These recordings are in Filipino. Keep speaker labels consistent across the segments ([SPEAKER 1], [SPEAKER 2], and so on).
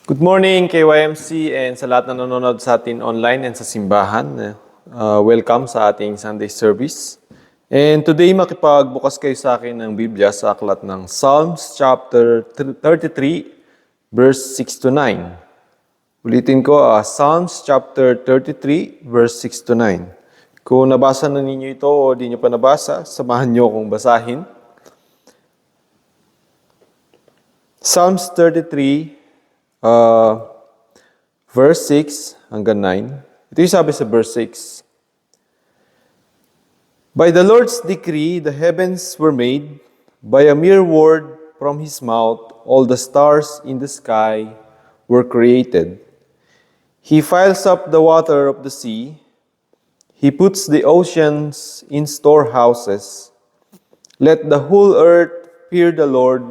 [SPEAKER 1] Good morning, KYMC, and sa lahat na nanonood sa atin online and sa simbahan. Welcome sa ating Sunday service. And today, makipagbukas kayo sa akin ng Biblia sa aklat ng Psalms chapter 33, verse 6 to 9. Ulitin ko, Psalms chapter 33, verse 6 to 9. Kung nabasa na ninyo ito o di nyo pa nabasa, samahan nyo akong basahin. Psalms 33, verse 6 hanggang 9. Ito yung sabi sa verse 6. By the Lord's decree, the heavens were made. By a mere word from His mouth, all the stars in the sky were created. He files up the water of the sea. He puts the oceans in storehouses. Let the whole earth fear the Lord.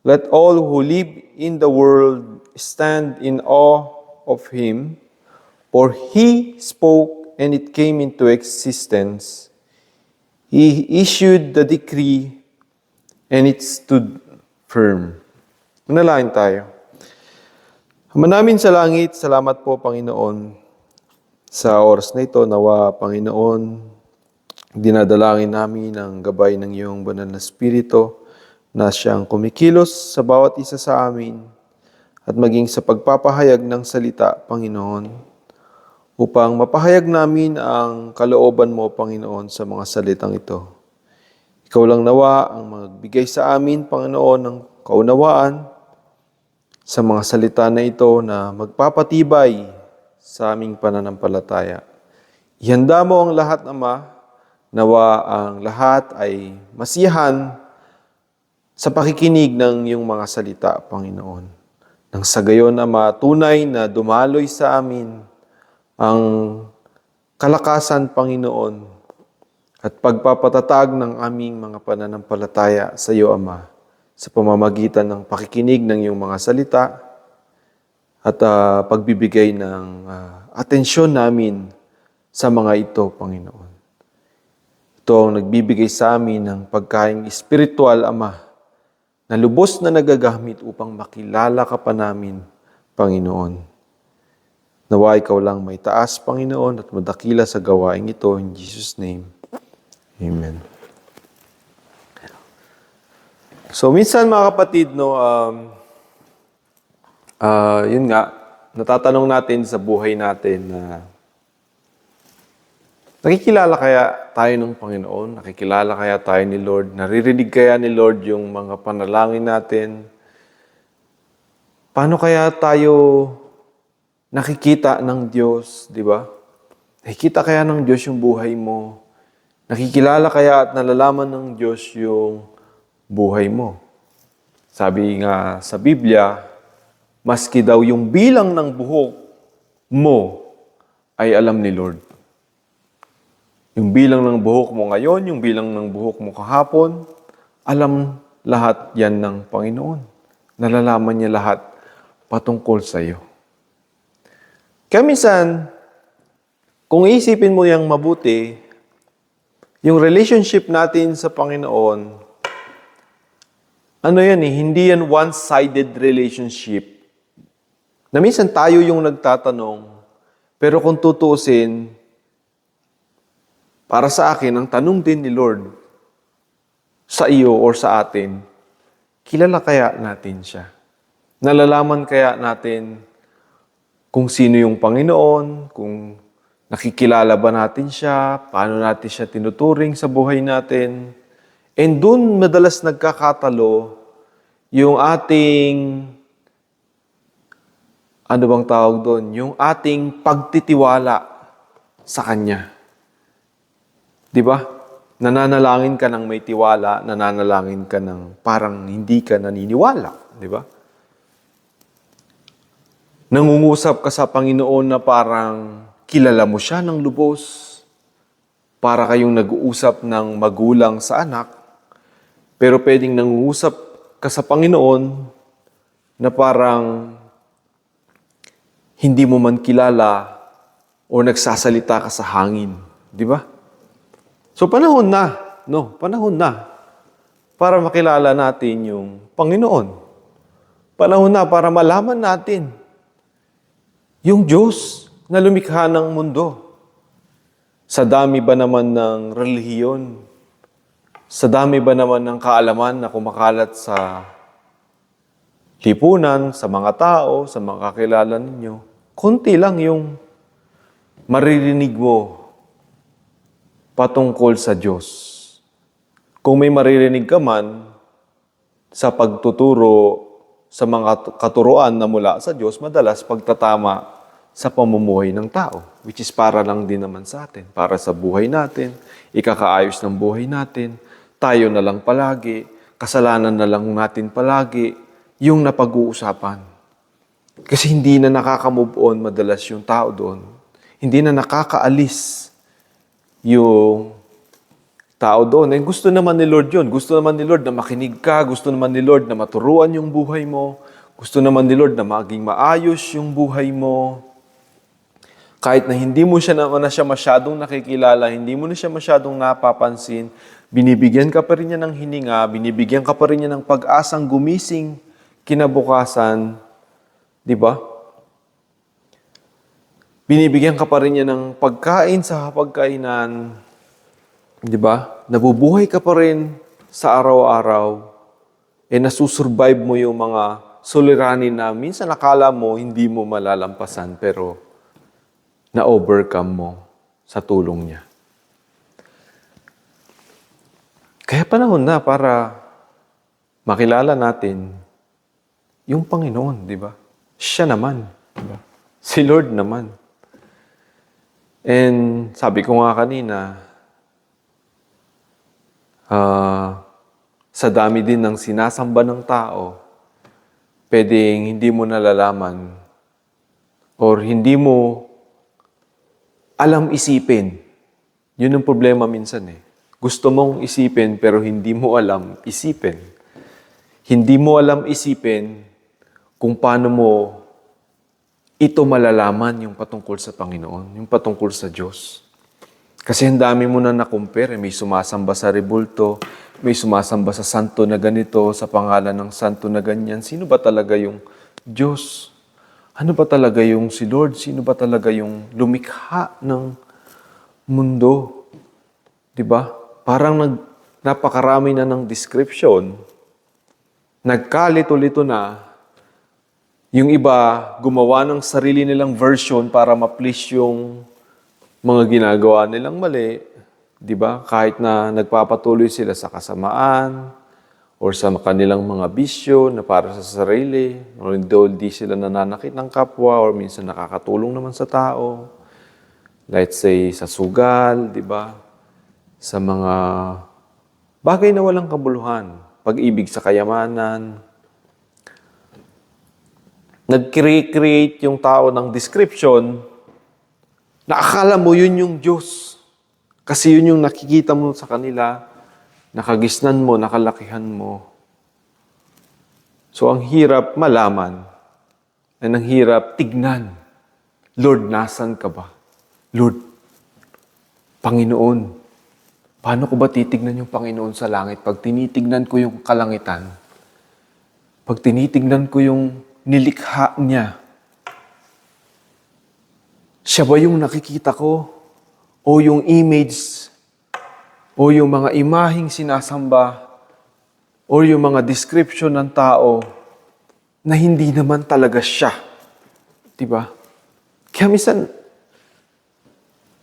[SPEAKER 1] Let all who live in the world stand in awe of Him, for He spoke and it came into existence. He issued the decree and it stood firm. Manalangin tayo. Ama namin sa langit, salamat po Panginoon sa oras na ito. Nawa Panginoon, dinadalangin namin ang gabay ng iyong banal na Espiritu na siyang kumikilos sa bawat isa sa amin at maging sa pagpapahayag ng salita, Panginoon, upang mapahayag namin ang kalooban mo, Panginoon, sa mga salitang ito. Ikaw lang nawa ang magbigay sa amin, Panginoon, ng kaunawaan sa mga salita na ito na magpapatibay sa aming pananampalataya. Ihanda mo ang lahat, Ama, nawa ang lahat ay masiyahan sa pakikinig ng iyong mga salita, Panginoon. Nang sa gayon, Ama, tunay na dumaloy sa amin ang kalakasan, Panginoon, at pagpapatatag ng aming mga pananampalataya sa iyo, Ama, sa pamamagitan ng pakikinig ng iyong mga salita at pagbibigay ng atensyon namin sa mga ito, Panginoon. Ito ang nagbibigay sa amin ng pagkaing espiritual, Ama, na lubos na nagagamit upang makilala ka pa namin, Panginoon. Nawa ikaw lang may taas, Panginoon, at madakila sa gawaing ito. In Jesus' name, Amen. So, minsan mga kapatid, yun nga, natatanong natin sa buhay natin na nakikilala kaya tayo ng Panginoon? Nakikilala kaya tayo ni Lord? Naririnig kaya ni Lord yung mga panalangin natin? Paano kaya tayo nakikita ng Diyos, di ba? Nakikita kaya ng Diyos yung buhay mo? Nakikilala kaya at nalalaman ng Diyos yung buhay mo? Sabi nga sa Biblia, maski daw yung bilang ng buhok mo ay alam ni Lord. Yung bilang ng buhok mo ngayon, yung bilang ng buhok mo kahapon, alam lahat yan ng Panginoon. Nalalaman niya lahat patungkol sa iyo. Kaya minsan, kung isipin mo yung mabuti, yung relationship natin sa Panginoon, hindi yan one-sided relationship. Na minsan tayo yung nagtatanong, pero kung tutuusin, para sa akin, ang tanong din ni Lord sa iyo or sa atin, kilala kaya natin siya? Nalalaman kaya natin kung sino yung Panginoon, kung nakikilala ba natin siya, paano natin siya tinuturing sa buhay natin? And doon madalas nagkakatalo yung ating, yung ating pagtitiwala sa Kanya. Di ba? Nananalangin ka ng may tiwala, nananalangin ka ng parang hindi ka naniniwala. Di ba? Nangungusap ka sa Panginoon na parang kilala mo siya ng lubos. Para kayong nag-uusap ng magulang sa anak. Pero pwedeng nangungusap ka sa Panginoon na parang hindi mo man kilala o nagsasalita ka sa hangin. Di ba? So panahon na para makilala natin yung Panginoon. Panahon na para malaman natin yung Diyos na lumikha ng mundo. Sa dami ba naman ng relihiyon? Sa dami ba naman ng kaalaman na kumakalat sa lipunan, sa mga tao, sa mga kakilala ninyo? Kunti lang yung maririnig mo patungkol sa Diyos. Kung may maririnig ka man sa pagtuturo sa mga katuruan na mula sa Diyos, madalas pagtatama sa pamumuhay ng tao, which is para lang din naman sa atin, para sa buhay natin, ikakaayos ng buhay natin, tayo na lang palagi, kasalanan na lang natin palagi, yung napag-uusapan. Kasi hindi na nakaka-move on madalas yung tao doon. Hindi na nakakaalis yung tao doon. Gusto naman ni Lord yun. Gusto naman ni Lord na makinig ka. Gusto naman ni Lord na maturuan yung buhay mo. Gusto naman ni Lord na maging maayos yung buhay mo. Kahit na hindi mo siya masyadong nakikilala, hindi mo na siya masyadong napapansin, binibigyan ka pa rin niya ng hininga, binibigyan ka pa rin niya ng pag-asang gumising kinabukasan, di ba? Binibigyan ka pa rin niya ng pagkain sa hapagkainan, di ba? Nabubuhay ka pa rin sa araw-araw, nasusurvive mo yung mga suliranin na minsan nakala mo hindi mo malalampasan, pero na-overcome mo sa tulong niya. Kaya panahon na para makilala natin yung Panginoon, di ba? Siya naman, di ba? Si Lord naman. And sabi ko nga kanina, sa dami din ng sinasamba ng tao, pwedeng hindi mo nalalaman or hindi mo alam isipin. Yun ang problema minsan eh. Gusto mong isipin pero hindi mo alam isipin. Hindi mo alam isipin kung paano mo ito malalaman yung patungkol sa Panginoon, yung patungkol sa Diyos. Kasi ang dami mo na na-compare. May sumasamba sa rebulto, may sumasamba sa santo na ganito, sa pangalan ng santo na ganyan. Sino ba talaga yung Diyos? Ano ba talaga yung si Lord? Sino ba talaga yung lumikha ng mundo? Diba? Parang napakarami na ng description. Nagkalito-lito na. Yung iba, gumawa ng sarili nilang version para ma-please yung mga ginagawa nilang mali. Diba? Kahit na nagpapatuloy sila sa kasamaan, or sa kanilang mga bisyo na para sa sarili, or hindi sila nananakit ng kapwa, or minsan nakakatulong naman sa tao. Let's say, sa sugal, di ba? Sa mga bagay na walang kabuluhan, pag-ibig sa kayamanan. Nag-create yung tao ng description na akala mo yun yung Diyos. Kasi yun yung nakikita mo sa kanila, nakagisnan mo, nakalakihan mo. So, ang hirap malaman, ang hirap tignan. Lord, nasan ka ba? Lord, Panginoon, paano ko ba titignan yung Panginoon sa langit? Pag tinitignan ko yung kalangitan, pag tinitignan ko yung nilikha niya, siya ba yung nakikita ko? O yung image o yung mga imaheng sinasamba, o yung mga description ng tao na hindi naman talaga siya. Diba? Kaya minsan,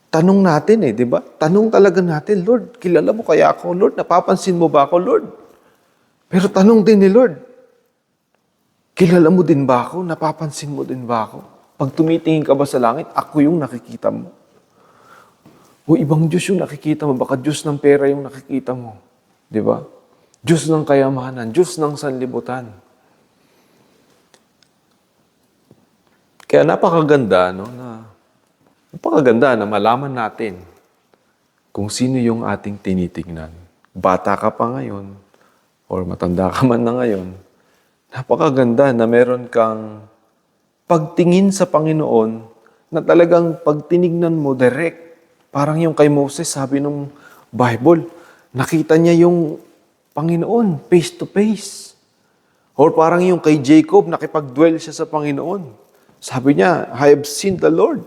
[SPEAKER 1] tanong natin diba? Tanong talaga natin, Lord, kilala mo kaya ako? Lord, napapansin mo ba ako, Lord? Pero tanong din ni Lord, kilala mo din ba ako? Napapansin mo din ba ako? Pag tumitingin ka ba sa langit, ako yung nakikita mo. O ibang Diyos yung nakikita mo, baka Diyos ng pera yung nakikita mo. Di ba? Diyos ng kayamanan, Diyos ng sanlibutan. Kaya napakaganda na malaman natin kung sino yung ating tinitignan. Bata ka pa ngayon, or matanda ka man na ngayon, napakaganda na meron kang pagtingin sa Panginoon na talagang pagtinignan mo direct. Parang yung kay Moses, sabi ng Bible, nakita niya yung Panginoon face to face. Or parang yung kay Jacob, nakipag-dwell siya sa Panginoon. Sabi niya, I have seen the Lord.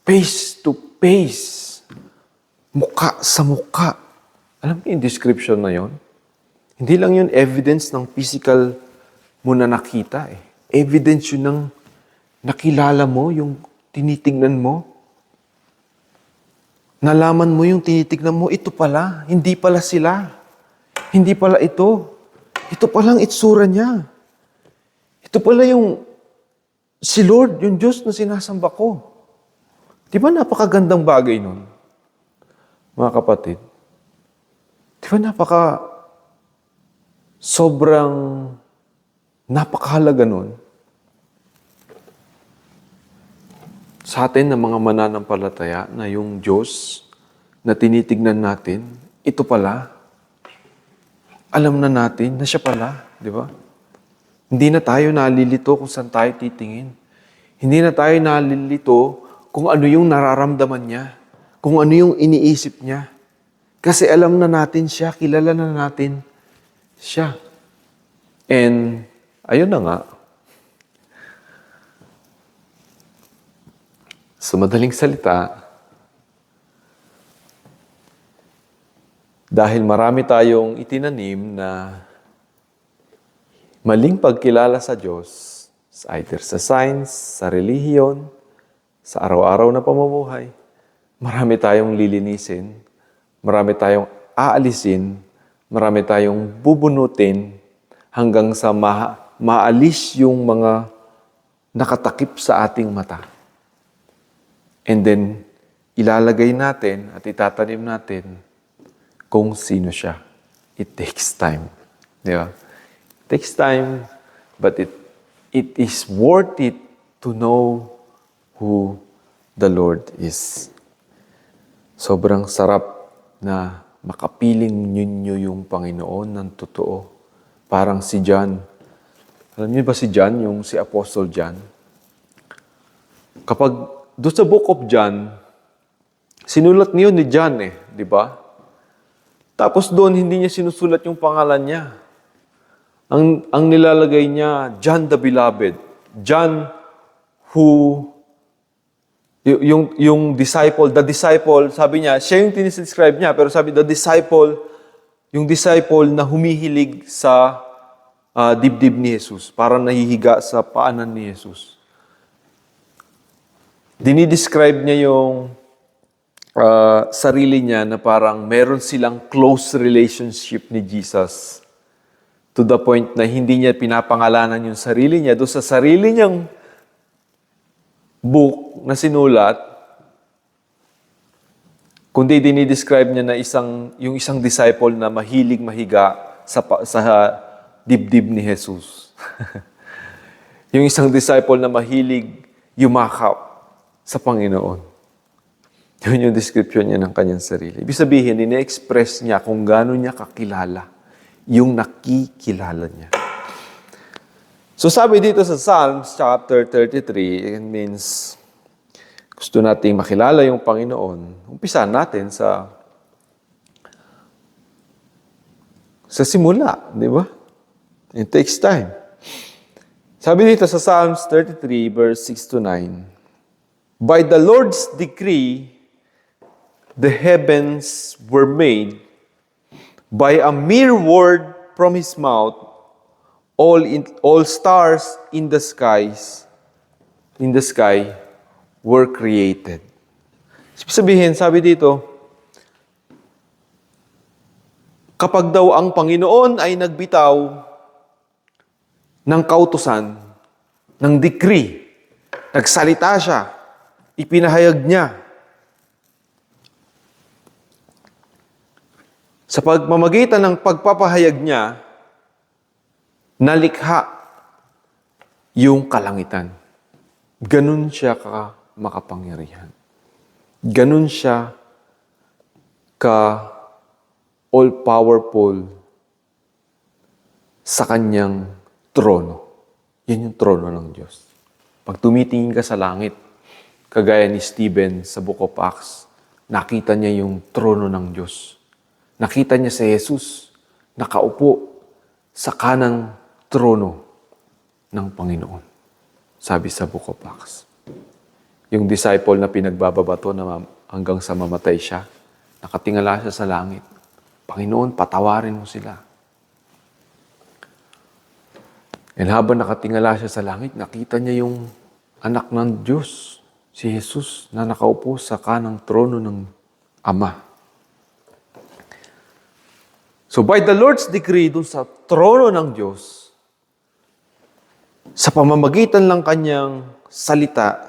[SPEAKER 1] Face to face. Mukha sa mukha. Alam niyo yung description na yon? Hindi lang yun evidence ng physical mo na nakita eh. Evidence yun ng nakilala mo, yung tinitingnan mo. Nalaman mo yung tinitingnan mo, ito pala, hindi pala sila. Hindi pala ito. Ito palang itsura niya. Ito pala yung si Lord, yung Diyos na sinasamba ko. Di ba napakagandang bagay nun? Mga kapatid. Di ba sobrang napakahalaga nun sa atin ng mga mananampalataya na yung Diyos na tinitignan natin, ito pala, alam na natin na siya pala, di ba? Hindi na tayo nalilito kung saan tayo titingin. Hindi na tayo nalilito kung ano yung nararamdaman niya, kung ano yung iniisip niya. Kasi alam na natin siya, kilala na natin siya. And, ayun na nga. Sa madaling salita, dahil marami tayong itinanim na maling pagkilala sa Diyos, either sa science, sa relihiyon, sa araw-araw na pamumuhay, marami tayong lilinisin, marami tayong aalisin, marami tayong bubunutin hanggang sa maalis yung mga nakatakip sa ating mata. And then, ilalagay natin at itatanim natin kung sino siya. It takes time. Di ba? It takes time, but it is worth it to know who the Lord is. Sobrang sarap na makapiling ninyo yung Panginoon ng totoo. Parang si John. Alam niyo ba si John, yung si Apostle John? Kapag doon sa Book of John, sinulat niyo ni John di ba? Tapos doon, hindi niya sinusulat yung pangalan niya. Ang nilalagay niya, John the Beloved. John who, yung disciple, the disciple, sabi niya, siya yung tinisdescribe niya, pero sabi, the disciple, yung disciple na humihilig sa dibdib ni Jesus, parang nahihiga sa paanan ni Jesus. Dinidescribe niya yung sarili niya na parang meron silang close relationship ni Jesus to the point na hindi niya pinapangalanan yung sarili niya. Doon sa sarili niyang book na sinulat, kundi dinidescribe niya na yung isang disciple na mahilig mahiga sa dibdib ni Jesus. Yung isang disciple na mahilig yumakap sa Panginoon. Yun yung description niya ng kanyang sarili. Ibig sabihin, ine-express niya kung gaano niya kakilala yung nakikilala niya. So sabi dito sa Psalms chapter 33, it means gusto nating makilala yung Panginoon. Umpisahan natin sa simula, di ba? It takes time. Sabi dito sa Psalms 33, verse 6 to 9, by the Lord's decree, the heavens were made. By a mere word from His mouth, all stars in the sky were created. Sabihin, sabi dito, kapag daw ang Panginoon ay nagbitaw ng kautusan, ng decree, nagsalita siya, ipinahayag niya, sa pagmamagitan ng pagpapahayag niya, nalikha yung kalangitan. Ganun siya ka makapangyarihan. Ganun siya ka all-powerful sa kanyang trono. Yan yung trono ng Diyos. Pag tumitingin ka sa langit, kagaya ni Stephen sa Book of Acts, nakita niya yung trono ng Diyos. Nakita niya si Jesus nakaupo sa kanang trono ng Panginoon. Sabi sa Book of Acts. Yung disciple na pinagbababato na hanggang sa mamatay siya, nakatingala siya sa langit. Panginoon, patawarin mo sila. And habang nakatingala siya sa langit, nakita niya yung anak ng Diyos, si Jesus, na nakaupo sa kanang trono ng Ama. So by the Lord's decree, dun sa trono ng Diyos, sa pamamagitan ng kanyang salita,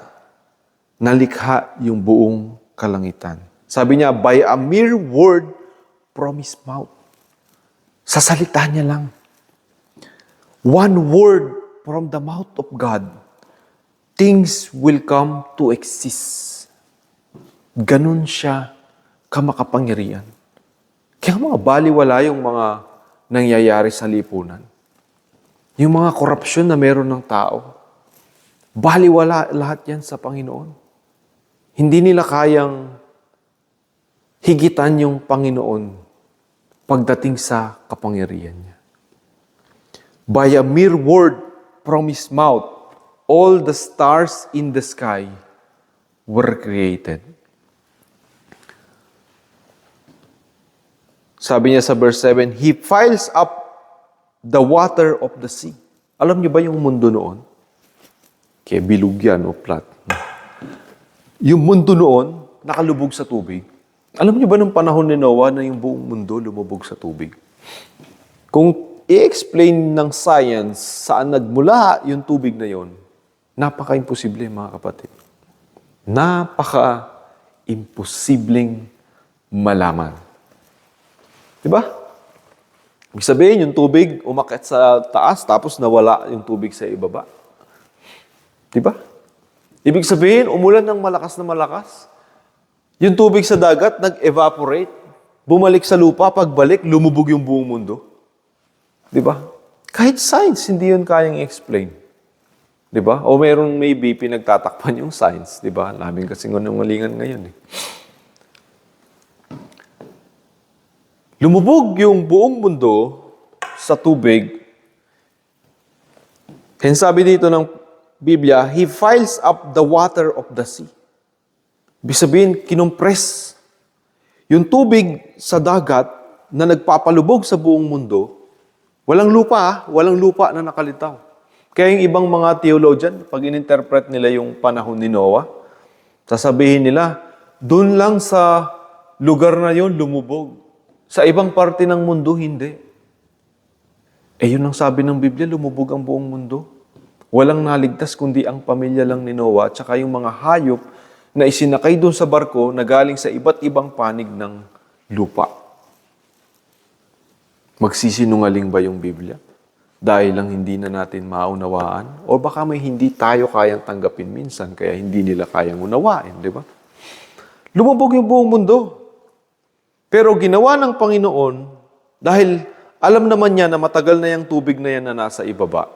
[SPEAKER 1] nalikha yung buong kalangitan. Sabi niya, by a mere word from His mouth. Sa salita niya lang. One word from the mouth of God, things will come to exist. Ganun siya kamakapangyarihan. Kaya mga baliwala yung mga nangyayari sa lipunan. Yung mga korupsyon na meron ng tao, baliwala lahat yan sa Panginoon. Hindi nila kayang higitan yung Panginoon pagdating sa kapangyarihan niya. By a mere word from His mouth, all the stars in the sky were created. Sabi niya sa verse 7, He piles up the water of the sea. Alam niyo ba yung mundo noon? Kaya bilog yan o flat. Yung mundo noon, nakalubog sa tubig. Alam niyo ba nung panahon ni Noah na yung buong mundo lumubog sa tubig? Kung i-explain ng science saan nagmula yung tubig na yon, napaka-imposible mga kapatid. Napaka-imposibleng malaman. Diba? Ibig sabihin, yung tubig umakyat sa taas, tapos nawala yung tubig sa ibaba. Diba? Ibig sabihin, umulan ng malakas na malakas. Yung tubig sa dagat, nag-evaporate. Bumalik sa lupa, pagbalik, lumubog yung buong mundo. Diba? Kahit science, hindi yun kayang i-explain. Diba? O merong maybe pinagtatakpan yung science. Diba? Namin kasi ngunungalingan ngayon eh. Lumubog yung buong mundo sa tubig. Kaya sabi dito ng Biblia, He piles up the water of the sea. Ibig sabihin, kinompress. Yung tubig sa dagat na nagpapalubog sa buong mundo, walang lupa na nakalitaw. Kaya yung ibang mga theologian, pag in-interpret nila yung panahon ni Noah, sasabihin nila, dun lang sa lugar na yon lumubog. Sa ibang parte ng mundo, hindi. Yun ang sabi ng Biblia, lumubog ang buong mundo. Walang naligtas kundi ang pamilya lang ni Noah at saka yung mga hayop na isinakay doon sa barko na galing sa iba't ibang panig ng lupa. Magsisinungaling ba yung Biblia? Dahil lang hindi na natin maunawaan? O baka may hindi tayo kayang tanggapin minsan kaya hindi nila kayang unawain, di ba? Lumubog yung buong mundo. Pero ginawa ng Panginoon, dahil alam naman niya na matagal na yung tubig na yan na nasa ibaba,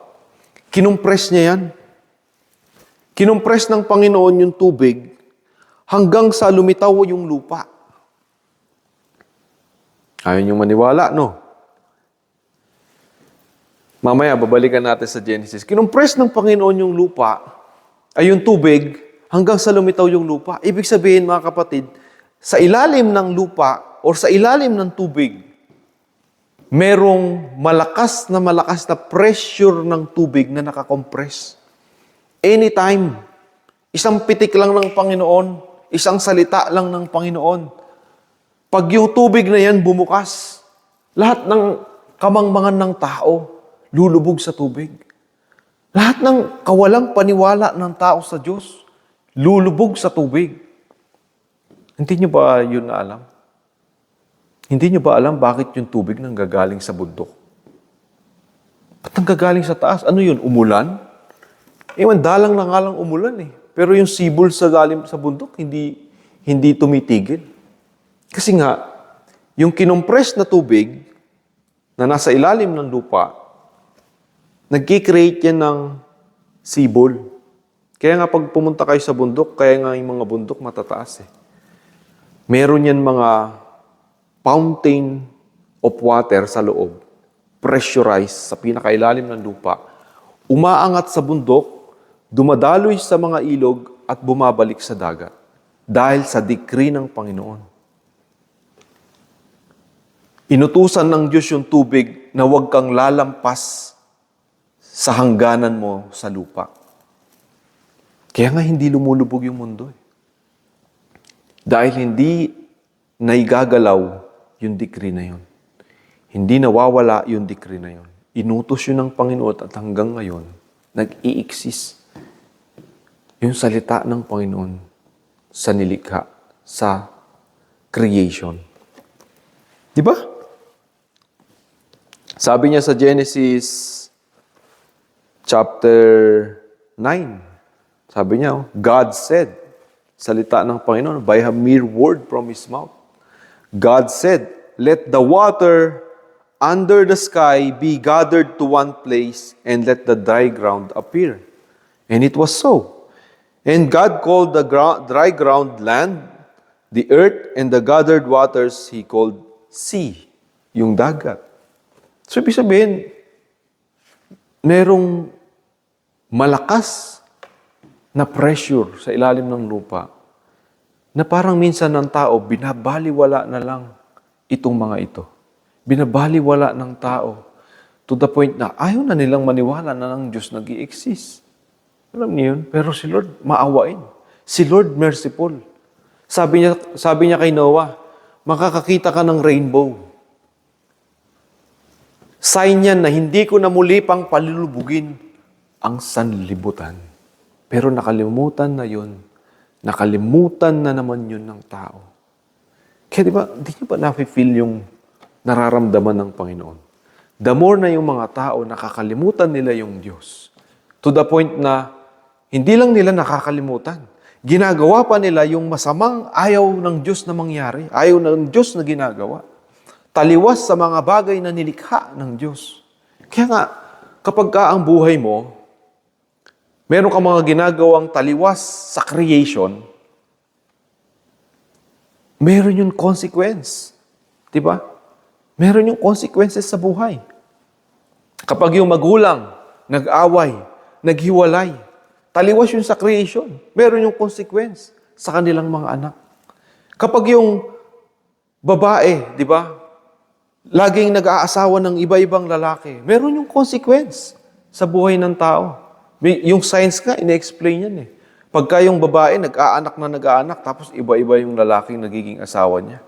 [SPEAKER 1] kinumpres niya yan. Kinumpres ng Panginoon yung tubig hanggang sa lumitaw yung lupa. Ayaw niyong maniwala, no? Mamaya, babalikan natin sa Genesis. Kinumpres ng Panginoon yung lupa, ay yung tubig, hanggang sa lumitaw yung lupa. Ibig sabihin, mga kapatid, sa ilalim ng lupa, o sa ilalim ng tubig, merong malakas na pressure ng tubig na nakakompress. Anytime, isang pitik lang ng Panginoon, isang salita lang ng Panginoon. Pag yung tubig na yan bumukas, lahat ng kamangmangan ng tao, lulubog sa tubig. Lahat ng kawalang paniwala ng tao sa Diyos, lulubog sa tubig. Hindi niyo ba yun na alam? Hindi niyo ba alam bakit yung tubig nanggagaling sa bundok? Ba't nanggagaling sa taas? Ano yun? Umulan? Dalang na nga lang umulan eh. Pero yung sibol sa galing sa bundok, hindi tumitigil. Kasi nga, yung kinompress na tubig na nasa ilalim ng lupa, nagkikreate yan ng sibol. Kaya nga pag pumunta kayo sa bundok, kaya nga yung mga bundok matataas eh. Meron yan mga fountain of water sa loob. pressurized sa pinakailalim ng lupa, umaangat sa bundok, dumadaloy sa mga ilog at bumabalik sa dagat dahil sa decree ng Panginoon. Inutusan ng Diyos yung tubig na huwag kang lalampas sa hangganan mo sa lupa. Kaya nga hindi lumulubog yung mundo. Dahil hindi naigagalaw yung decree na yun. Hindi nawawala yung decree na yun. Inutos yun ng Panginoon at hanggang ngayon, nag-i-exist yung salita ng Panginoon sa nilikha, sa creation. Di ba? Sabi niya sa Genesis chapter 9, sabi niya, God said, salita ng Panginoon, by a mere word from His mouth. God said, let the water under the sky be gathered to one place and let the dry ground appear. And it was so. And God called the dry ground land, the earth, and the gathered waters He called sea, yung dagat. So, ibig sabihin, merong malakas na pressure sa ilalim ng lupa na parang minsan ng tao, binabaliwala na lang itong mga ito. Binabaliwala ng tao to the point na ayaw na nilang maniwala na ng Diyos nag-i-exist. Alam niyo yun? Pero si Lord maawain. Si Lord merciful. Sabi niya kay Noah, makakakita ka ng rainbow. Sign yan na hindi ko na muli pang palulubugin ang sanlibutan. Pero nakalimutan na yun. Nakalimutan na naman yun ng tao. Kaya di niyo ba nafe-feel yung nararamdaman ng Panginoon? The more na yung mga tao nakakalimutan nila yung Diyos. To the point na hindi lang nila nakakalimutan. Ginagawa pa nila yung masamang ayaw ng Diyos na mangyari. Ayaw ng Diyos na ginagawa. Taliwas sa mga bagay na nilikha ng Diyos. Kaya nga, kapag ka ang buhay mo, meron ka mga ginagawang taliwas sa creation, meron yung consequence. Diba? Meron yung consequences sa buhay. Kapag yung magulang, nag-away, naghiwalay, taliwas yun sa creation, meron yung consequence sa kanilang mga anak. Kapag yung babae, di ba, laging nag-aasawa ng iba-ibang lalaki, meron yung consequence sa buhay ng tao. Yung science nga, ina-explain yan eh. Pagka yung babae, nag-aanak, tapos iba-iba yung lalaking nagiging asawa niya.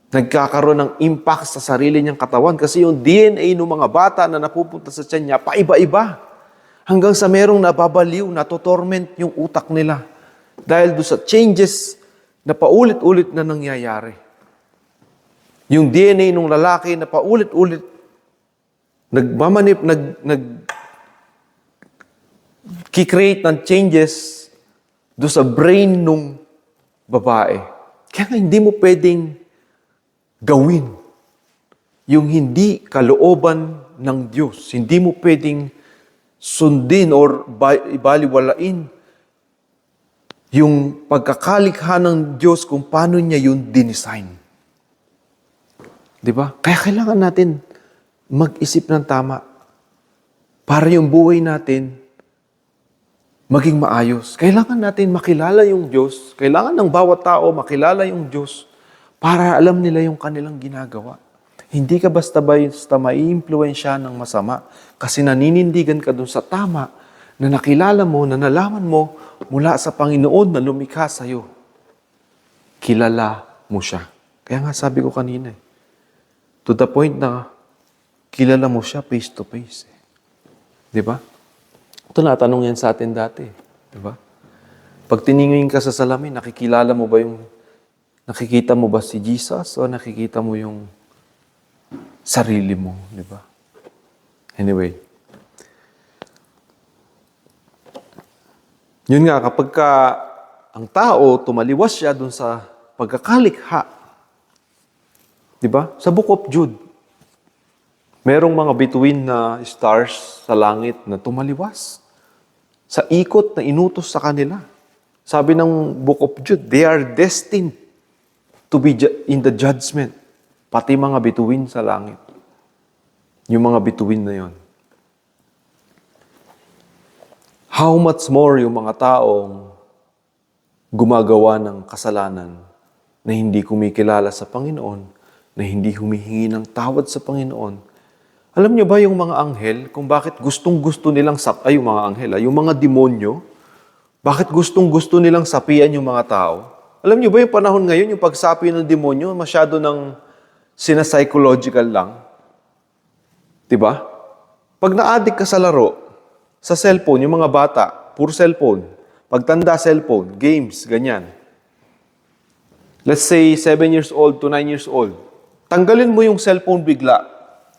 [SPEAKER 1] Nagkakaroon ng impact sa sarili niyang katawan kasi yung DNA ng mga bata na napupunta sa tiyan niya, paiba-iba. Hanggang sa merong nababaliw, natotorment yung utak nila. Dahil doon sa changes na paulit-ulit na nangyayari. Yung DNA ng lalaki na paulit-ulit nag-create ng changes doon sa brain ng babae. Kaya nga hindi mo pwedeng gawin yung hindi kalooban ng Diyos. Hindi mo pwedeng sundin or ibaliwalain yung pagkakalikha ng Diyos kung paano niya yun dinesign. Di ba? Kaya kailangan natin mag-isip ng tama para yung buhay natin maging maayos. Kailangan natin makilala yung Diyos. Kailangan ng bawat tao makilala yung Diyos para alam nila yung kanilang ginagawa. Hindi ka basta-basta mai-impluwensya ng masama kasi naninindigan ka dun sa tama na nakilala mo, na nalaman mo mula sa Panginoon na lumikha sa'yo. Kilala mo siya. Kaya nga sabi ko kanina, to the point na kilala mo siya face to face. Di ba? Ito na, tanong yan sa atin dati. Di ba? Pag tiningin ka sa salamin, nakikita mo ba si Jesus o nakikita mo yung sarili mo? Di ba? Anyway. Yun nga, kapag ang tao, tumaliwas siya dun sa pagkakalikha, di ba? Sa Book of Jude, merong mga bituin na stars sa langit na tumaliwas sa ikot na inutos sa kanila. Sabi ng Book of Jude, they are destined to be in the judgment. Pati mga bituin sa langit. Yung mga bituin na yon. How much more yung mga taong gumagawa ng kasalanan na hindi kumikilala sa Panginoon, na hindi humihingi ng tawad sa Panginoon. Alam niyo ba yung mga anghel, kung bakit gustong-gusto nilang yung mga anghel, yung mga demonyo, bakit gustong-gusto nilang sapian yung mga tao? Alam niyo ba yung panahon ngayon, yung pagsapi ng demonyo, masyado ng sinapsychological lang? Diba? Pag na-addict ka sa laro, sa cellphone, yung mga bata, puro cellphone. Pagtanda, cellphone, games, ganyan. Let's say 7 years old to 9 years old. Tanggalin mo yung cellphone bigla.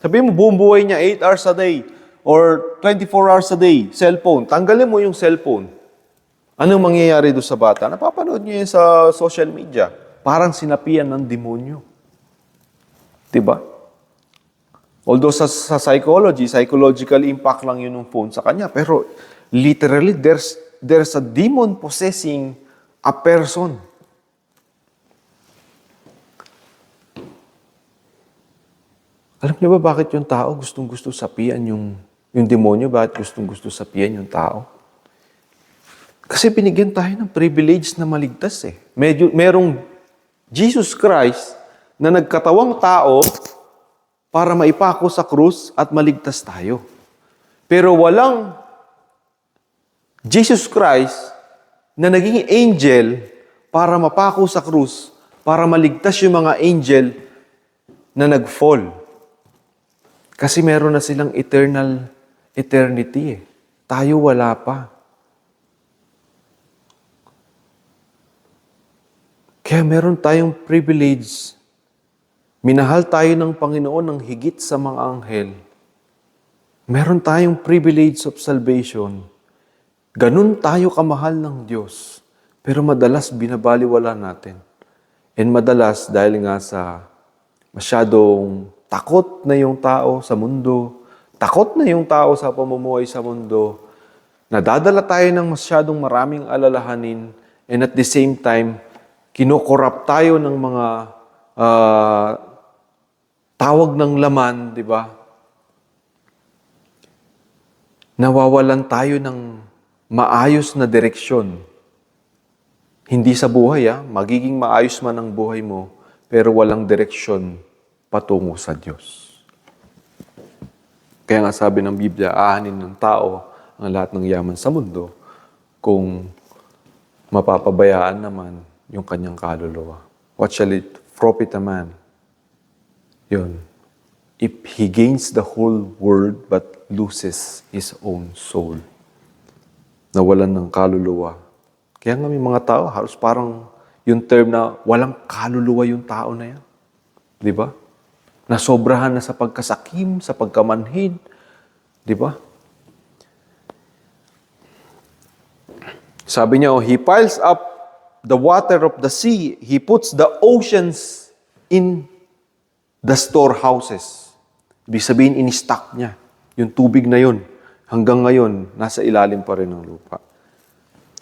[SPEAKER 1] Sabihin mo, buong buhay niya, 8 hours a day or 24 hours a day, cellphone. Tanggalin mo yung cellphone. Anong mangyayari doon sa bata? Napapanood niyo yun sa social media. Parang sinapian ng demonyo. Diba? Although sa psychology, psychological impact lang yun ng phone sa kanya. Pero literally, there's a demon possessing a person. Alam niyo ba bakit yung tao gustong-gusto sapian yung demonyo? Bakit gustong-gusto sapian yung tao? Kasi binigyan tayo ng privilege na maligtas eh. Merong Jesus Christ na nagkatawang tao para maipako sa krus at maligtas tayo. Pero walang Jesus Christ na naging angel para mapako sa krus, para maligtas yung mga angel na nag-fall. Kasi meron na silang eternity eh. Tayo wala pa. Kaya meron tayong privilege. Minahal tayo ng Panginoon ng higit sa mga anghel. Meron tayong privilege of salvation. Ganun tayo kamahal ng Diyos. Pero madalas binabaliwala natin. And madalas dahil nga sa masyadong takot na yung tao sa mundo, takot na yung tao sa pamumuhay sa mundo, nadadala tayo ng masyadong maraming alalahanin, and at the same time, kinokorrupt tayo ng mga tawag ng laman, di ba? Nawawalan tayo ng maayos na direksyon. Hindi sa buhay, magiging maayos man ang buhay mo, pero walang direksyon patungo sa Diyos. Kaya nga sabi ng Biblia, aanin ng tao ang lahat ng yaman sa mundo kung mapapabayaan naman yung kanyang kaluluwa. What shall it profit a man? Yun. If he gains the whole world but loses his own soul. Nawalan ng kaluluwa. Kaya nga may mga tao, halos parang yung term na walang kaluluwa yung tao na yan. Di ba? Nasobrahan na sa pagkasakim, sa pagkamanhid. Di ba? Sabi niya, he piles up the water of the sea. He puts the oceans in the storehouses. Ibig sabihin, in-stock niya. Yung tubig na yun, hanggang ngayon, nasa ilalim pa rin ng lupa.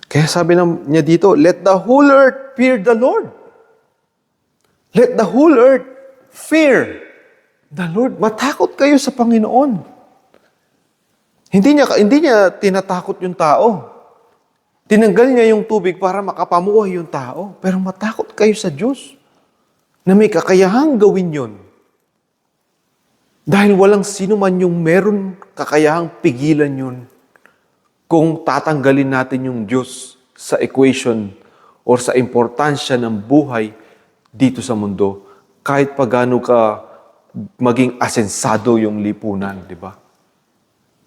[SPEAKER 1] Kaya sabi niya dito, let the whole earth fear the Lord. Let the whole earth fear the Lord. Matakot kayo sa Panginoon. Hindi niya tinatakot yung tao. Tinanggal niya yung tubig para makapamuhay yung tao. Pero matakot kayo sa Diyos na may kakayahang gawin yun. Dahil walang sino man yung meron kakayahang pigilan yun kung tatanggalin natin yung Diyos sa equation or sa importansya ng buhay dito sa mundo. Kahit pa gaano ka maging asensado yung lipunan, di ba?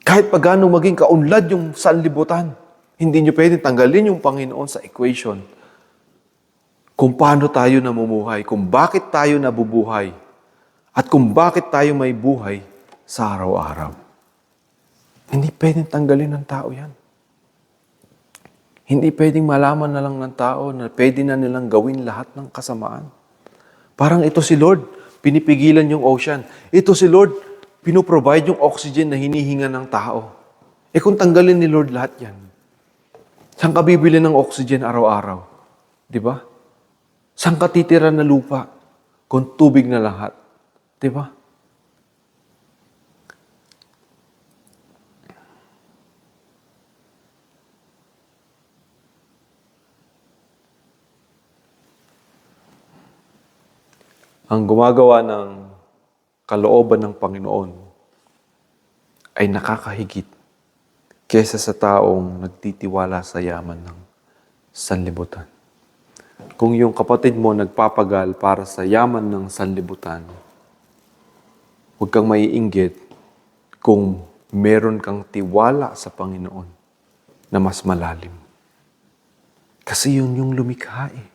[SPEAKER 1] Kahit pa gaano maging kaunlad yung sanlibutan, hindi nyo pwedeng tanggalin yung Panginoon sa equation. Kung paano tayo namumuhay, kung bakit tayo nabubuhay, at kung bakit tayo may buhay sa araw-araw. Hindi pwedeng tanggalin ng tao yan. Hindi pwedeng malaman na lang ng tao na pwede na nilang gawin lahat ng kasamaan. Parang ito si Lord, pinipigilan yung ocean. Ito si Lord, pinoprovide yung oxygen na hinihinga ng tao. Kung tanggalin ni Lord lahat yan, saan ka bibili ng oxygen araw-araw? Di ba? Saan ka titira na lupa kung tubig na lahat? Di ba? Ang gumagawa ng kalooban ng Panginoon ay nakakahigit kesa sa taong nagtitiwala sa yaman ng sanlibutan. Kung yung kapatid mo nagpapagal para sa yaman ng sanlibutan, huwag kang maiinggit kung meron kang tiwala sa Panginoon na mas malalim. Kasi yun yung lumikha eh.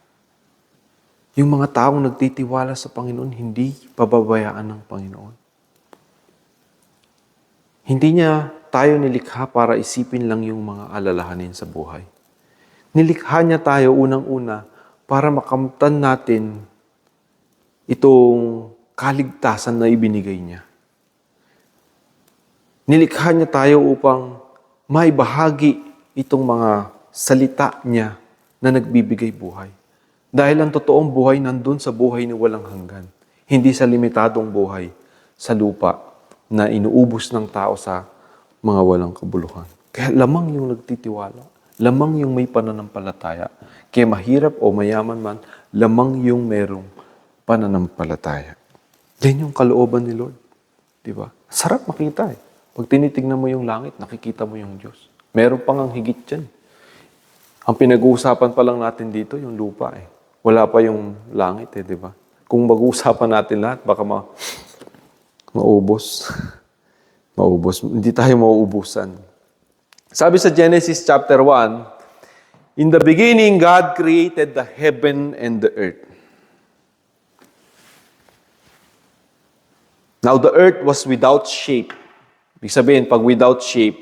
[SPEAKER 1] Yung mga taong nagtitiwala sa Panginoon, hindi pababayaan ng Panginoon. Hindi niya tayo nilikha para isipin lang yung mga alalahanin sa buhay. Nilikha niya tayo unang-una para makamtan natin itong kaligtasan na ibinigay niya. Nilikha niya tayo upang maibahagi itong mga salita niya na nagbibigay buhay. Dahil ang totoong buhay nandun sa buhay ni walang hanggan. Hindi sa limitadong buhay sa lupa na inuubos ng tao sa mga walang kabuluhan. Kaya lamang yung nagtitiwala, lamang yung may pananampalataya. Kaya mahirap o mayaman man, lamang yung merong pananampalataya. Yan yung kalooban ni Lord. Diba? Sarap makita eh. Pag tinitignan mo yung langit, nakikita mo yung Diyos. Meron pang ang higit dyan. Ang pinag-uusapan pa lang natin dito, yung lupa eh. Wala pa yung langit eh, di ba? Kung mag-uusapan natin lahat, baka maubos. Maubos. Hindi tayo mauubusan. Sabi sa Genesis chapter 1, in the beginning, God created the heaven and the earth. Now the earth was without shape. Ibig sabihin, pag without shape,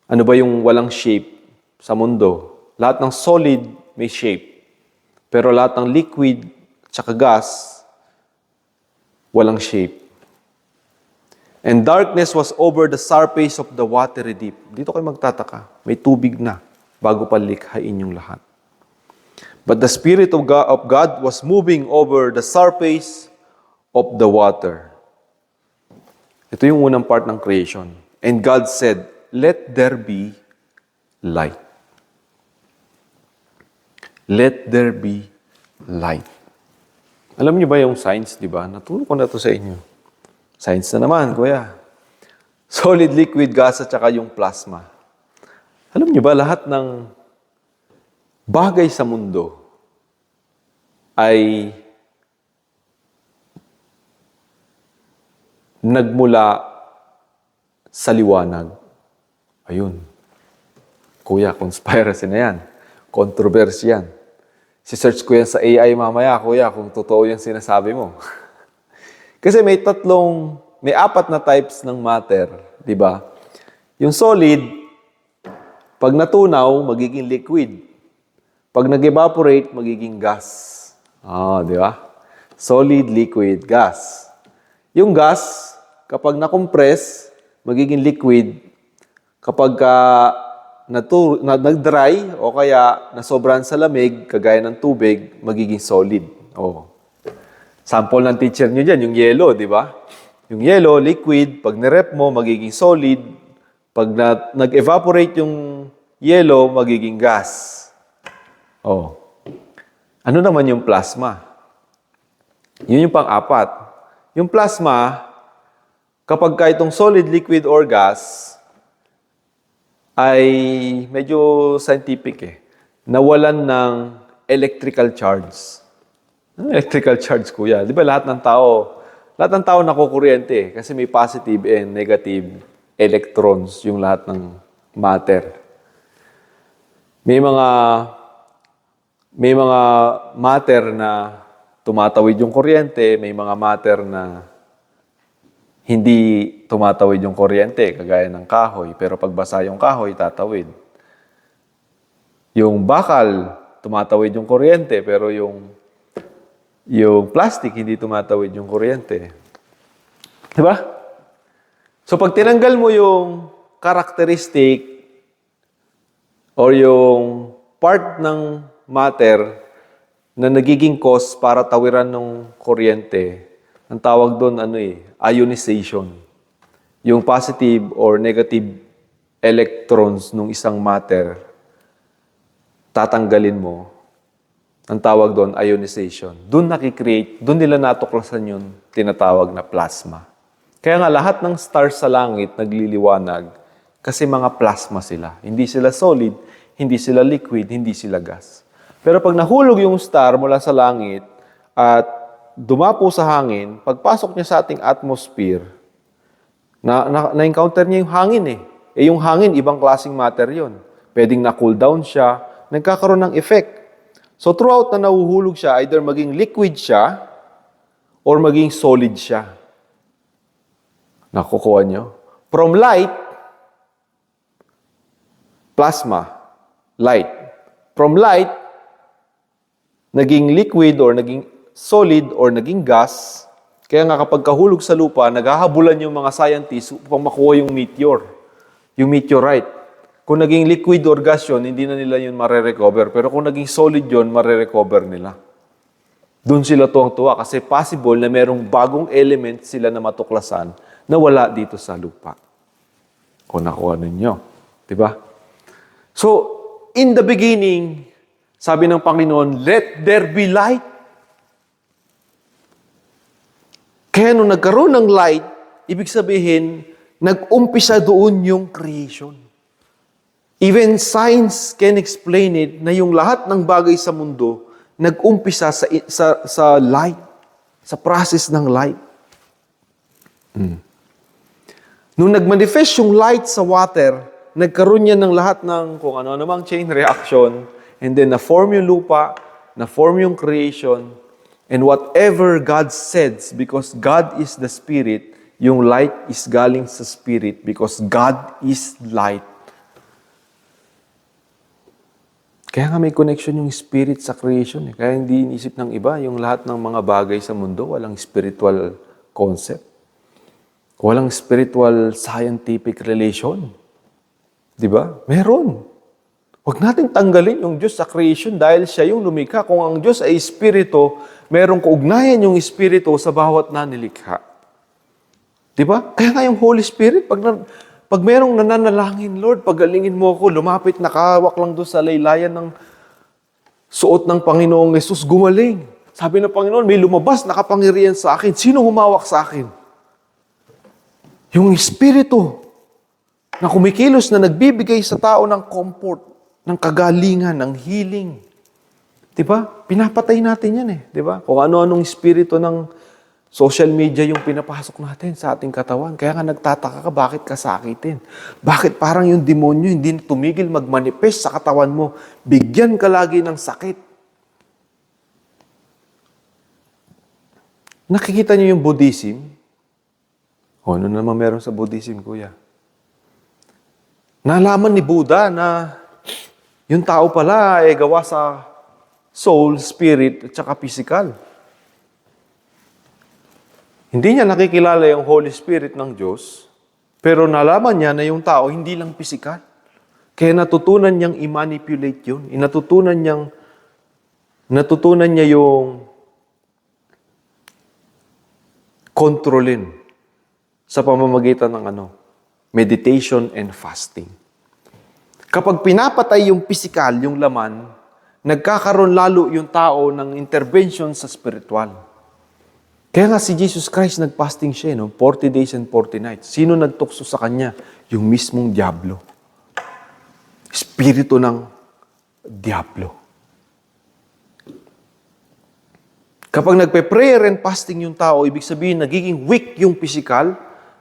[SPEAKER 1] ano ba yung walang shape sa mundo? Lahat ng solid may shape. Pero lahat ng liquid tsaka gas, walang shape. And darkness was over the surface of the watery deep. Dito kayo magtataka. May tubig na bago pa likhain yung lahat. But the Spirit of God was moving over the surface of the water. Ito yung unang part ng creation. And God said, let there be light. Let there be light. Alam niyo ba yung science, di ba? Naturo ko na to sa inyo. Science na naman, kuya. Solid, liquid, gas, at saka yung plasma. Alam niyo ba, lahat ng bagay sa mundo ay nagmula sa liwanag. Ayun. Kuya, conspiracy na yan. Controversy yan. Si-search ko yan sa AI mamaya, kuya, kung totoo yung sinasabi mo. Kasi may apat na types ng matter, di ba? Yung solid, pag natunaw, magiging liquid. Pag nag-evaporate, magiging gas. Di ba? Solid, liquid, gas. Yung gas, kapag na-compress, magiging liquid. Kapag nag-dry o kaya nasobrahan sa lamig, kagaya ng tubig, magiging solid. Sample ng teacher nyo dyan, yung yellow, di ba? Yung yellow, liquid, pag nirep mo, magiging solid. Pag nag-evaporate yung yellow, magiging gas. Ano naman yung plasma? Yun yung pang-apat. Yung plasma, kapag itong solid, liquid, or gas, ay medyo scientific eh. Nawalan ng electrical charge. Ano electrical charge, kuya? Di ba lahat ng tao nakukuryente eh, kasi may positive and negative electrons yung lahat ng matter. May mga matter na tumatawid yung kuryente, may mga matter na hindi tumatawid yung kuryente, kagaya ng kahoy. Pero pag basa yung kahoy, tatawid. Yung bakal, tumatawid yung kuryente, pero yung plastic, hindi tumatawid yung kuryente. Diba? So pag tinanggal mo yung characteristic or yung part ng matter na nagiging cause para tawiran ng kuryente, ang tawag doon, ionization. Yung positive or negative electrons ng isang matter, tatanggalin mo. Ang tawag doon, ionization. Doon nakikreate, doon nila natuklasan yung tinatawag na plasma. Kaya nga lahat ng stars sa langit nagliliwanag kasi mga plasma sila. Hindi sila solid, hindi sila liquid, hindi sila gas. Pero pag nahulog yung star mula sa langit at dumapo sa hangin, pagpasok niya sa ating atmosphere, na-encounter niya yung hangin eh. Yung hangin, ibang klaseng matter yun. Pwedeng na-cool down siya, nagkakaroon ng effect. So throughout na nahuhulog siya, either maging liquid siya or maging solid siya. Nakukuha nyo? From light, plasma, light. From light, naging liquid or naging solid or naging gas. Kaya nga kapag kahulog sa lupa, naghahabulan yung mga scientists upang makuha yung meteor, yung meteorite. Kung naging liquid or gas yun, hindi na nila yun marerecover. Pero kung naging solid yun, marerecover nila. Doon sila tuwang-tuwa kasi possible na merong bagong element sila na matuklasan na wala dito sa lupa. Kung nakuha ninyo. Diba? So, in the beginning, sabi ng Panginoon, let there be light. Kaya nung nagkaroon ng light, ibig sabihin, nag-umpisa doon yung creation. Even science can explain it na yung lahat ng bagay sa mundo nag-umpisa sa light, sa process ng light. Nung nag-manifest yung light sa water, nagkaroon yan ng lahat ng kung ano namang chain reaction, and then na-form yung lupa, na-form yung creation, and whatever God says, because God is the Spirit, yung light is galing sa Spirit because God is light. Kaya nga may connection yung spirit sa creation. Kaya hindi inisip ng iba, yung lahat ng mga bagay sa mundo, walang spiritual concept. Walang spiritual scientific relation. Di ba? Meron. Huwag natin tanggalin yung Diyos sa creation dahil siya yung lumikha. Kung ang Diyos ay espiritu, merong kaugnayan yung espiritu sa bawat nanilikha. Di ba? Kaya nga yung Holy Spirit, pag merong nananalangin, Lord, pagalingin mo ako, lumapit, nakahawak lang doon sa laylayan ng suot ng Panginoong Yesus, gumaling. Sabi ng Panginoon, may lumabas na kapangyarihan sa akin. Sino humawak sa akin? Yung Espiritu na kumikilos na nagbibigay sa tao ng comfort, ng kagalingan, ng healing. Diba? Pinapatay natin yan eh. Diba? Kung ano-anong espiritu ng social media yung pinapasok natin sa ating katawan. Kaya nga nagtataka ka, bakit ka sakitin? Bakit parang yung demonyo hindi tumigil magmanifest sa katawan mo? Bigyan ka lagi ng sakit. Nakikita niyo yung Buddhism? O, ano naman meron sa Buddhism, kuya? Nalaman ni Buddha na yung tao pala ay gawa sa soul, spirit, at saka physical. Hindi niya nakikilala yung Holy Spirit ng Diyos, pero nalaman niya na yung tao hindi lang physical. Kaya natutunan niyang i-manipulate yun. Natutunan niya yung kontrolin sa pamamagitan ng meditation and fasting. Kapag pinapatay yung physical, yung laman, nagkakaroon lalo yung tao ng intervention sa spiritual. Kaya nga si Jesus Christ nag-fasting siya, 40 days and 40 nights. Sino nagtukso sa kanya? Yung mismong Diablo. Espiritu ng Diablo. Kapag nagpe-prayer and fasting yung tao, ibig sabihin nagiging weak yung physical,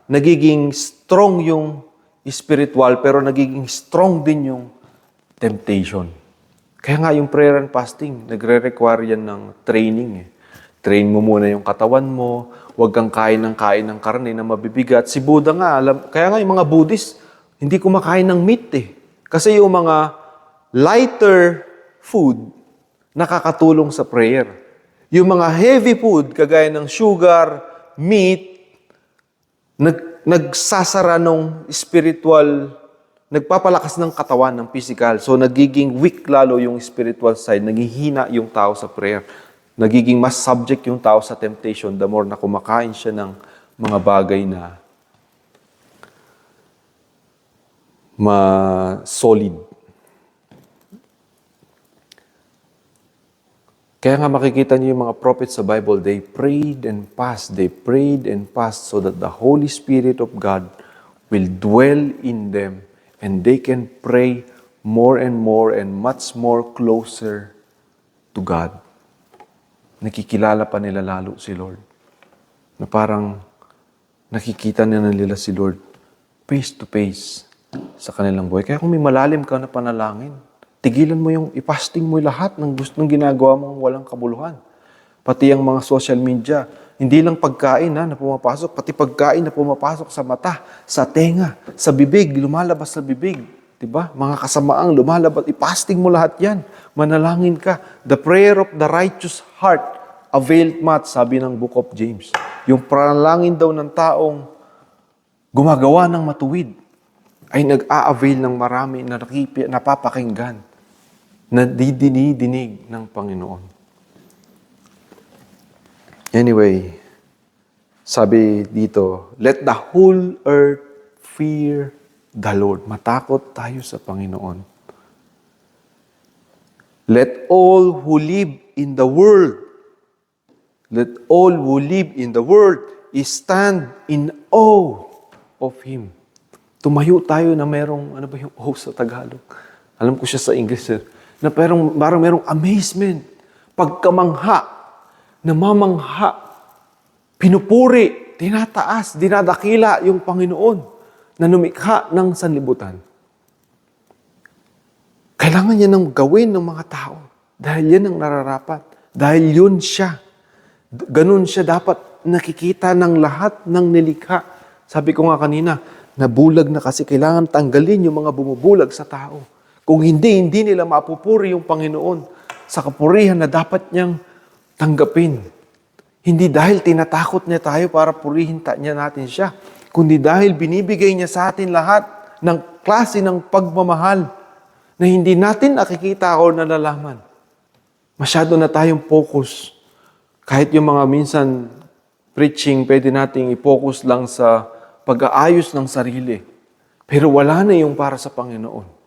[SPEAKER 1] nagiging strong yung spiritual, pero nagiging strong din yung temptation. Kaya nga yung prayer and fasting, nagre-require yan ng training eh. Train mo muna yung katawan mo, huwag kang kain ng karne na mabibigat. Si Buddha nga, kaya nga yung mga Buddhist, hindi kumakain ng meat eh. Kasi yung mga lighter food, nakakatulong sa prayer. Yung mga heavy food, kagaya ng sugar, meat, nagsasara ng spiritual, nagpapalakas ng katawan, ng physical. So nagiging weak lalo yung spiritual side, naghihina yung tao sa prayer. Nagiging mas subject yung tao sa temptation the more na kumakain siya ng mga bagay na solid. Kaya nga makikita niyo yung mga prophets sa Bible, they prayed and fasted so that the Holy Spirit of God will dwell in them and they can pray more and much more closer to God. Nakikilala pa nila lalo si Lord. Na parang nakikita nila si Lord face to face sa kanilang buhay. Kaya kung may malalim ka na panalangin, tigilan mo yung ipasting mo lahat ng gustong ginagawa mong walang kabuluhan. Pati ang mga social media, hindi lang pagkain na pumapasok, pati pagkain na pumapasok sa mata, sa tenga, sa bibig, lumalabas sa bibig. Diba? Mga kasamaang lumalabas, ipasting mo lahat yan. Manalangin ka. The prayer of the righteous heart availed much, sabi ng Book of James. Yung panalangin daw ng taong gumagawa ng matuwid ay nag-a-avail ng marami na napapakinggan, na didinig ng Panginoon. Anyway, sabi dito, let the whole earth fear the Lord. Matakot tayo sa Panginoon. Let all who live in the world stand in awe of Him. Tumayo tayo na merong, ano ba yung awe sa Tagalog? Alam ko siya sa English, na parang merong amazement, pagkamangha, namamangha, pinupuri, tinataas, dinadakila yung Panginoon na lumikha ng sanlibutan. Kailangan niya nang gawin ng mga tao dahil yan ang nararapat. Dahil yun siya. Ganun siya dapat nakikita ng lahat ng nilikha. Sabi ko nga kanina, nabulag na kasi kailangan tanggalin yung mga bumubulag sa tao. Kung hindi nila mapupuri yung Panginoon sa kapurihan na dapat niyang tanggapin. Hindi dahil tinatakot niya tayo para purihin niya natin siya, kundi dahil binibigay niya sa atin lahat ng klase ng pagmamahal na hindi natin nakikita o nalalaman. Masyado na tayong focus. Kahit yung mga minsan preaching, pwede nating i-focus lang sa pag-aayos ng sarili. Pero wala na yung para sa Panginoon.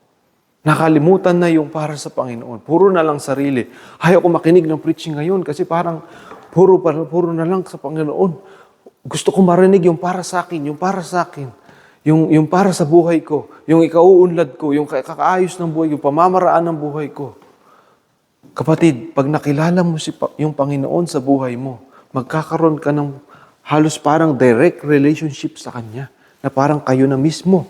[SPEAKER 1] Nakalimutan na yung para sa Panginoon. Puro na lang sarili. Ayaw ko makinig ng preaching ngayon kasi parang puro na lang sa Panginoon. Gusto ko marinig yung para sa akin, yung para sa akin. Yung para sa buhay ko, yung ikauunlad ko, yung kakaayos ng buhay, yung pamamaraan ng buhay ko. Kapatid, pag nakilala mo yung Panginoon sa buhay mo, magkakaroon ka ng halos parang direct relationship sa Kanya, na parang kayo na mismo,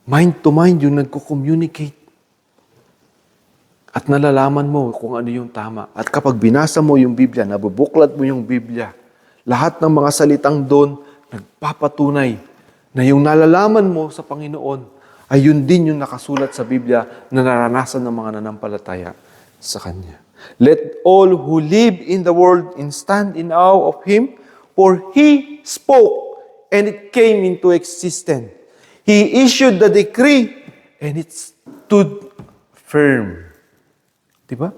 [SPEAKER 1] mind to mind yung nagko-communicate. At nalalaman mo kung ano yung tama. At kapag binasa mo yung Biblia, nabubuklat mo yung Biblia, lahat ng mga salitang doon, nagpapatunay na yung nalalaman mo sa Panginoon ay yun din yung nakasulat sa Biblia na naranasan ng mga nanampalataya sa Kanya. Let all who live in the world stand in awe of Him, for He spoke and it came into existence. He issued the decree and it stood firm. Diba?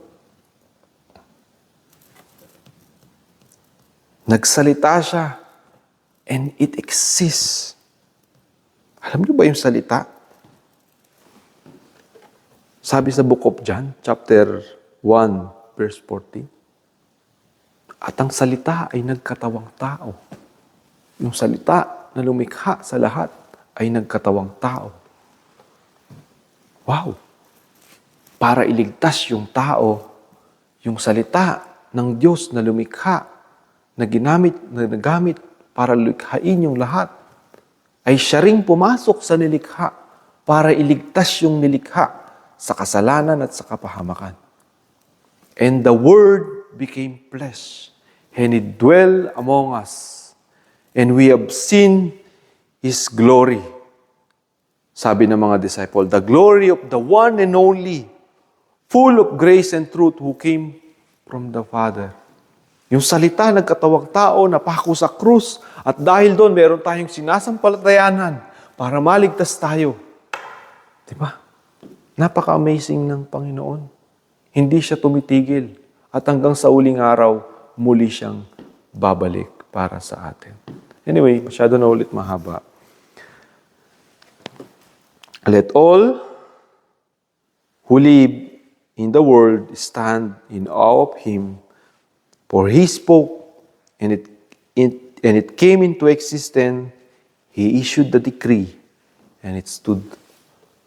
[SPEAKER 1] Nagsalita siya and it exists. Alam niyo ba yung salita? Sabi sa Book of John, chapter 1, verse 14, at ang salita ay nagkatawang tao. Yung salita na lumikha sa lahat ay nagkatawang tao. Wow! Para iligtas yung tao, yung salita ng Diyos na lumikha, na nagamit para likhain yung lahat, ay siya ring pumasok sa nilikha para iligtas yung nilikha sa kasalanan at sa kapahamakan. And the Word became flesh, and He dwelt among us, and we have seen His glory. Sabi ng mga disciple, the glory of the one and only, full of grace and truth, who came from the Father. Yung salita, nagkatawang tao, napako sa krus, at dahil doon, meron tayong sinasampalatayanan para maligtas tayo. Diba? Napaka-amazing ng Panginoon. Hindi siya tumitigil. At hanggang sa uling araw, muli siyang babalik para sa atin. Anyway, masyado na ulit mahaba. Let all who live in the world stand in awe of him, for he spoke, and it came into existence. He issued the decree, and it stood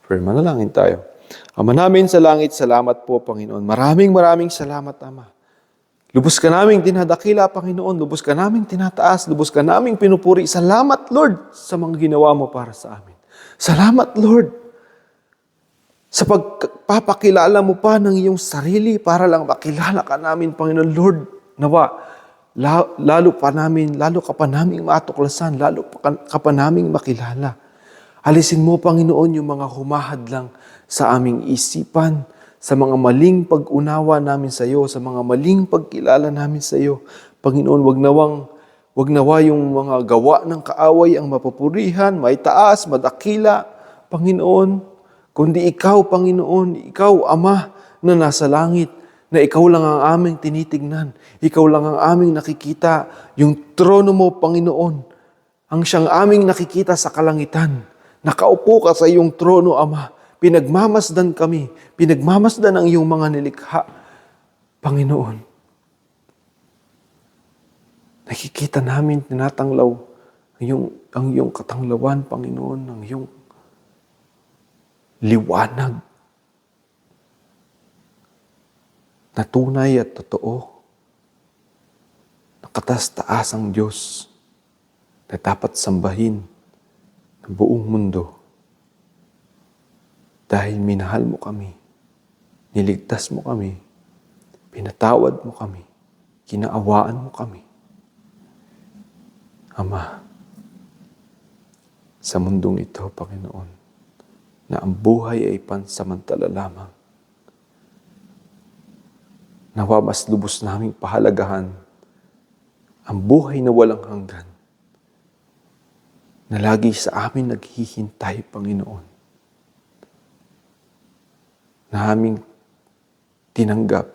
[SPEAKER 1] firm. Manalangin tayo. Ama namin sa langit, salamat po, Panginoon. Maraming salamat, Ama. Lubos ka naming dinadakila, Panginoon. Lubos ka naming tinataas. Lubos ka naming pinupuri. Salamat, Lord, sa mga ginawa mo para sa amin. Salamat, Lord, sa pagpapakilala mo pa ng iyong sarili para lang makilala ka namin, Panginoon. Lord, nawa, lalo ka pa naming matuklasan, ka pa naming makilala. Alisin mo, Panginoon, yung mga humahadlang sa aming isipan, sa mga maling pag-unawa namin sa iyo, sa mga maling pagkilala namin sa iyo. Panginoon, wag nawa yung mga gawa ng kaaway ang mapupurihan, maitaas, madakila, Panginoon, kundi ikaw, Panginoon, ikaw, Ama, na nasa langit, na ikaw lang ang aming tinitignan, ikaw lang ang aming nakikita, yung trono mo, Panginoon, ang siyang aming nakikita sa kalangitan. Nakaupo ka sa iyong trono, Ama. Pinagmamasdan kami. Pinagmamasdan ang iyong mga nilikha. Panginoon, nakikita namin, tinatanglaw ang iyong katanglawan, Panginoon, ang iyong liwanag na tunay at totoo. Nakatas-taas ang Diyos na dapat sambahin ng buong mundo. Dahil minahal mo kami, niligtas mo kami, pinatawad mo kami, kinaawaan mo kami. Ama, sa mundong ito, Panginoon, na ang buhay ay pansamantala lamang, nawa mas lubos naming pahalagahan ang buhay na walang hanggan, na lagi sa amin naghihintay, Panginoon, na aming tinanggap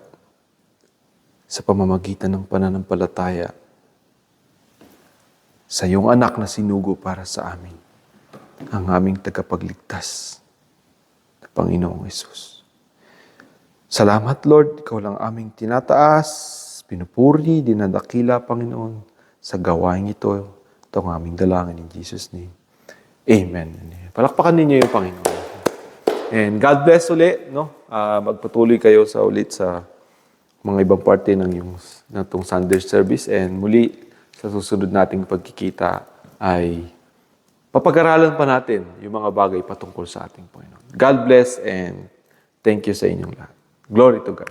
[SPEAKER 1] sa pamamagitan ng pananampalataya sa iyong anak na sinugo para sa amin, ang aming tagapagligtas na Panginoong Hesus. Salamat, Lord, ikaw lang aming tinataas, pinupuri, dinadakila, Panginoon, sa gawain ito. Ito ang aming dalangin in Jesus' name. Amen. Palakpakan ninyo yung Panginoon. And God bless ulit, no? Magpatuloy kayo ulit sa mga ibang parte ng itong Sunday service. And muli, sa susunod nating pagkikita ay papag-aralan pa natin yung mga bagay patungkol sa ating Panginoon. God bless and thank you sa inyong lahat. Glory to God.